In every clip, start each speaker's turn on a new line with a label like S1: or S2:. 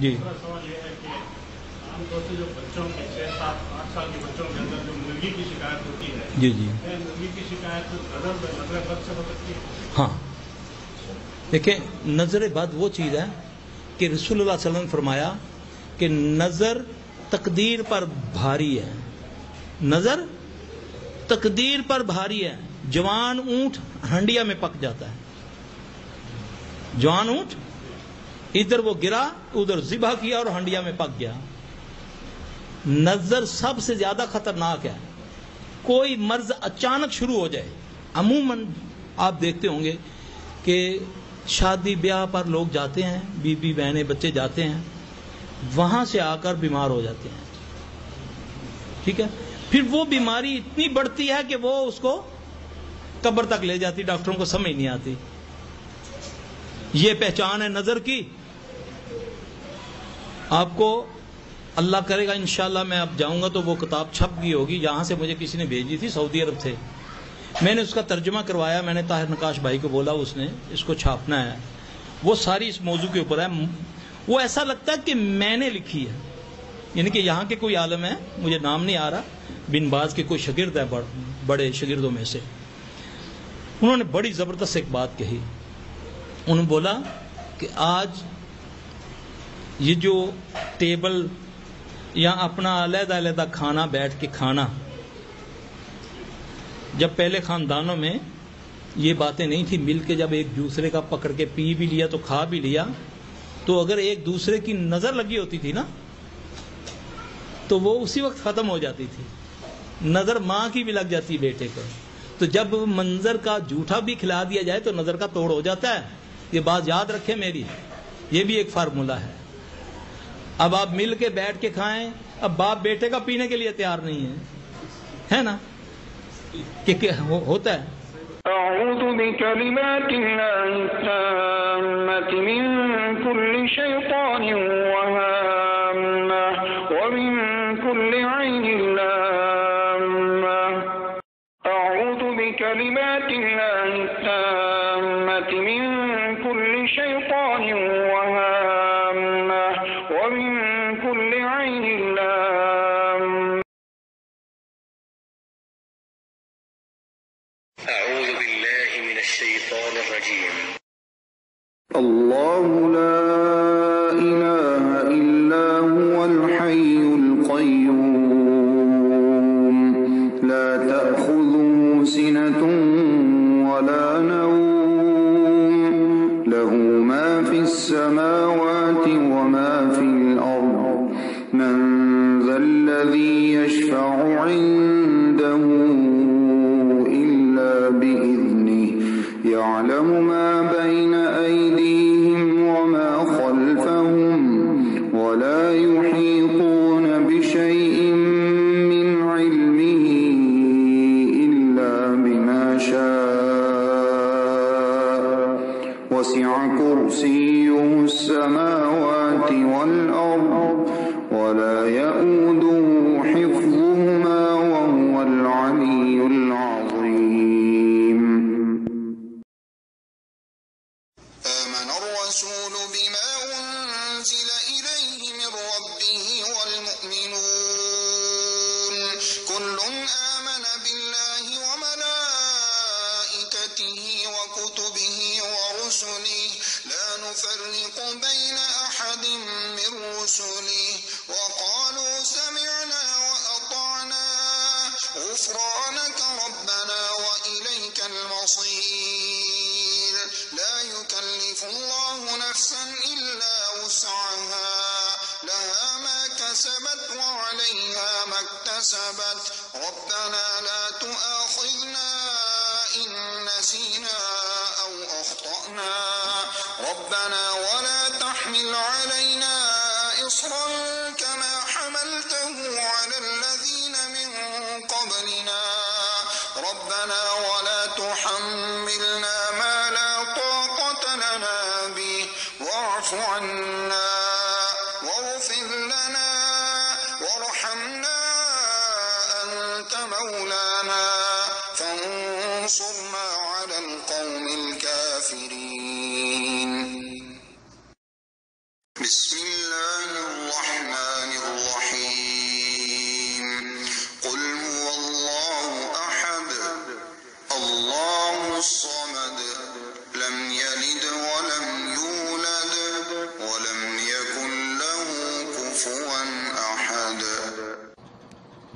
S1: جی
S2: دوسرا سوال یہ ہے کہ عام طور سے جو بچوں کے 6 7 8 سال کے بچوں کے اندر جو مرگی کی شکایت ہوتی ہے،
S1: جی جی
S2: مرگی کی شکایت نظر بد سے ہو سکتی ہے؟
S1: ہاں دیکھیں، نظر بد وہ چیز ہے کہ رسول اللہ صلی اللہ علیہ وسلم نے فرمایا کہ نظر تقدیر پر بھاری ہے، نظر تقدیر پر بھاری ہے۔ جوان اونٹ ہنڈیا میں پک جاتا ہے، جوان اونٹ ادھر وہ گرا، ادھر ذبح کیا اور ہنڈیا میں پک گیا۔ نظر سب سے زیادہ خطرناک ہے۔ کوئی مرض اچانک شروع ہو جائے، عموماً آپ دیکھتے ہوں گے کہ شادی بیاہ پر لوگ جاتے ہیں، بیوی بہنیں بچے جاتے ہیں، وہاں سے آ کر بیمار ہو جاتے ہیں، ٹھیک ہے، پھر وہ بیماری اتنی بڑھتی ہے کہ وہ اس کو قبر تک لے جاتی، ڈاکٹروں کو سمجھ نہیں آتی۔ یہ پہچان ہے نظر کی۔ آپ کو اللہ کرے گا انشاءاللہ میں اب جاؤں گا تو وہ کتاب چھپ گئی ہوگی، یہاں سے مجھے کسی نے بھیجی تھی سعودی عرب سے، میں نے اس کا ترجمہ کروایا، میں نے طاہر نقاش بھائی کو بولا اس نے اس کو چھاپنا ہے، وہ ساری اس موضوع کے اوپر ہے۔ وہ ایسا لگتا ہے کہ میں نے لکھی ہے، یعنی کہ یہاں کے کوئی عالم ہے، مجھے نام نہیں آ رہا، بن باز کے کوئی شاگرد ہے، بڑے شاگردوں میں سے، انہوں نے بڑی زبردست ایک بات کہی۔ انہوں نے بولا کہ آج یہ جو ٹیبل یا اپنا علیحدہ علیحدہ کھانا بیٹھ کے کھانا، جب پہلے خاندانوں میں یہ باتیں نہیں تھی، مل کے جب ایک دوسرے کا پکڑ کے پی بھی لیا تو کھا بھی لیا، تو اگر ایک دوسرے کی نظر لگی ہوتی تھی نا تو وہ اسی وقت ختم ہو جاتی تھی۔ نظر ماں کی بھی لگ جاتی بیٹے کو، تو جب منظر کا جھوٹا بھی کھلا دیا جائے تو نظر کا توڑ ہو جاتا ہے۔ یہ بات یاد رکھیں میری، یہ بھی ایک فارمولہ ہے۔ اب آپ مل کے بیٹھ کے کھائیں، اب باپ بیٹے کا پینے کے لیے تیار نہیں ہے نا، کہ ہوتا ہے۔
S3: أعوذ بكلمات الله التامة من كل شيطان وهامة ومن كل عين لامة أعوذ بكلمات الله التامة من كل شيطان وهامة ومن كل عين لامة
S4: أعوذ بالله من الشيطان الرجيم
S3: الله لا إله إلا هو الحي القيوم لا تأخذه سنة ولا نوم له ما في السماوات وما في الأرض من ذا الذي يشفع عنده بإذنه يعلم ما بين أيديهم وما خلفهم ولا يحيطون بشيء من علمه إلا بما شاء وسع كرسيه السماوات والأرض ولا يؤوده حفظهما وهو العلي العظيم آمن الرسول بما أنزل إليه من ربه والمؤمنون كل آمن بالله وملائكته وكتبه ورسله لا نفرق بين أحد من رسله وقالوا سمعنا وأطعنا غفرانك ربنا وإليك المصير لا يكلف الله نفسا إلا وسعها لها ما كسبت وعليها ما اكتسبت ربنا لا تؤاخذنا إن نسينا أو أخطأنا ربنا ولا تحمل علينا إصرا كما حملته على الذين من قبلنا ربنا ولا تحملنا ما لا طاقة لنا به واعف عنا واغفر لنا وارحمنا أنت مولانا فانصرنا على القوم الكافرين بسم الله الرحمن الرحيم قل هو الله أحد الله الصمد لم يلد ولم يولد ولم يكن له كفوا أحد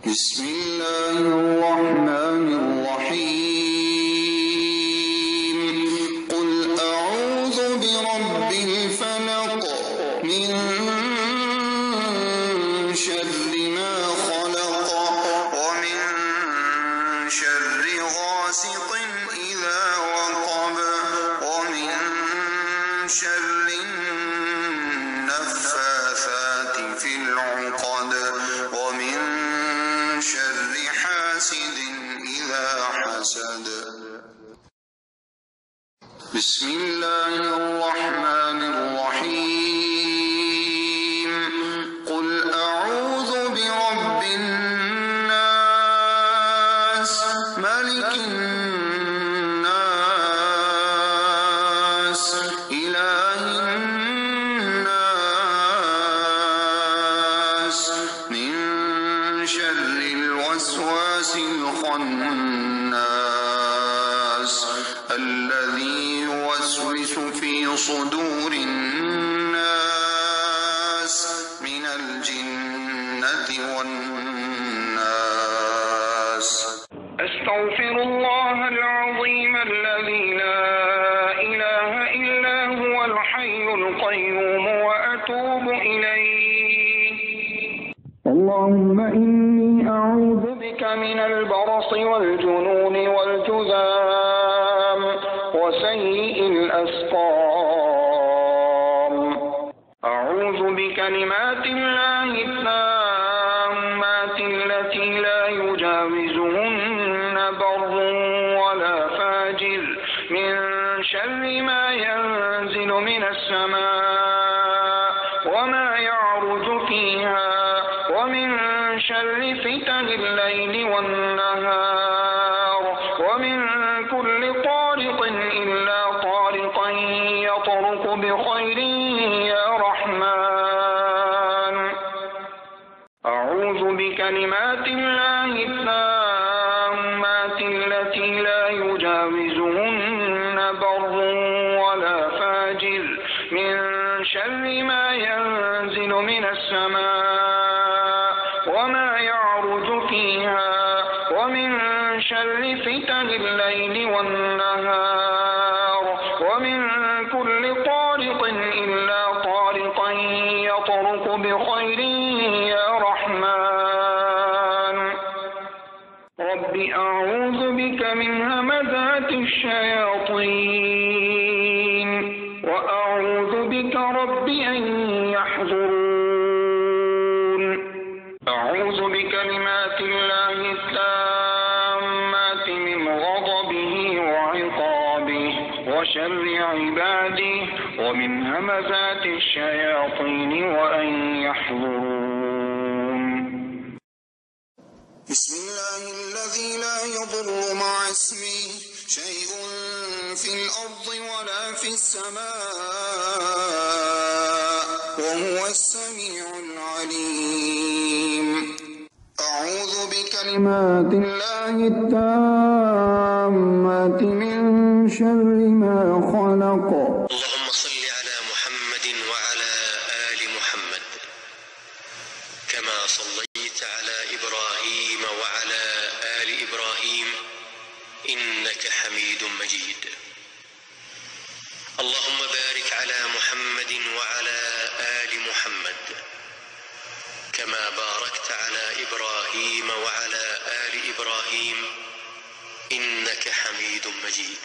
S3: بسم الله الرحمن الرحيم قل أعوذ برب الفلق من شر ما خلق ومن شر غاسق إذا وقب ومن شر النفاثات في العقد ومن شر حاسد إذا حسد بسم الله الرحمن الرحيم قل أعوذ برب الناس ملك الناس إله الناس من شر الوسواس الخناس الذي يوسوس في صدور الناس من الجنة والناس أستغفر الله العظيم الذي لا إله إلا هو الحي القيوم وأتوب إليه اللهم إني أعوذ بك من البرص والجنون والجذام وسيء الأسقام أعوذ بكلمات الله التامات التي لا يجاوزهن بر ولا فاجر من شر ما ينزل من السماء وما يعرج فيها ومن شر فتن الليل والنهار ومن كل طارق إلا طارقا يطرق بخير يا رحمن أعوذ بكلمات الله التامات التي لا يجاوزهن بر ولا فاجر من شر ما ينزل من السماء وما يعرج فيها ومن شر فتن الليل والنهار ومن كل طارق إلا طارقا يطرق بخير يا رحمن رب أعوذ بك من همزات الشياطين وأعوذ بك رب أن يحضرون أعوذ بكلمات الله التامات من غضبه وعقابه وشر عباده ومن همزات الشياطين وأن يحضرون بسم الله الذي لا يضر مع اسمه شيء في الأرض ولا في السماء وهو السميع العليم أعوذ بكلمات الله التامات من شر ما خلق
S4: اللهم صل على محمد وعلى آل محمد كما صليت على إبراهيم وعلى آل إبراهيم إنك حميد مجيد اللهم بارك على محمد وعلى آل محمد كما باركت على إبراهيم وعلى آل إبراهيم إنك حميد مجيد